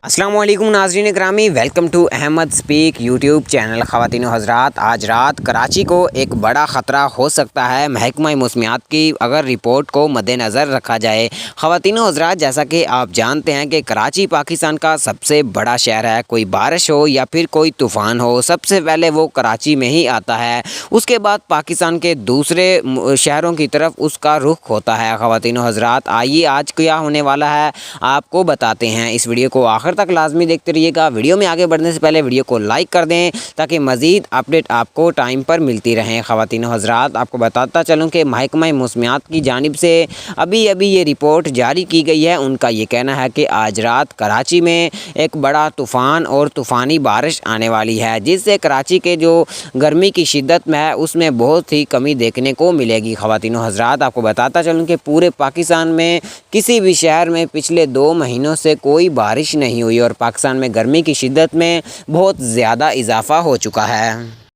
अस्सलाम वालेकुम नाज़रीन ग्रामी, welcome to Ahmad speak YouTube channel. ख़वातीन हज़रात, आज रात कराची को एक बड़ा ख़तरा हो सकता है महकमा मौसमियात की अगर रिपोर्ट को मद्देनज़र रखा जाए। ख़वातीन हज़रात, जैसा कि आप जानते हैं कि कराची पाकिस्तान का सबसे बड़ा शहर है। कोई बारिश हो या फिर कोई तूफ़ान हो, सबसे पहले वो कराची में ही आता है, उसके बाद पाकिस्तान के दूसरे शहरों की तरफ उसका रुख होता है। ख़वातीन हज़रात, आइए आज क्या होने वाला है आपको बताते हैं। इस वीडियो को आखिर तक लाजमी देखते रहिएगा। वीडियो में आगे बढ़ने से पहले वीडियो को लाइक कर दें ताकि मज़ीद अपडेट आपको टाइम पर मिलती रहें। ख़वातीन हज़रात, आपको बताता चलूँ कि महकमा मौसमियात की जानिब से अभी ये रिपोर्ट जारी की गई है। उनका ये कहना है कि आज रात कराची में एक बड़ा तूफ़ान और तूफ़ानी बारिश आने वाली है, जिससे कराची के जो गर्मी की शिद्दत में है उसमें बहुत ही कमी देखने को मिलेगी। ख़वातीन हज़रात, आपको बताता चलूँ कि पूरे पाकिस्तान में किसी भी शहर में पिछले 2 महीनों से कोई बारिश नहीं हुई और पाकिस्तान में गर्मी की शिद्दत में बहुत ज़्यादा इजाफ़ा हो चुका है।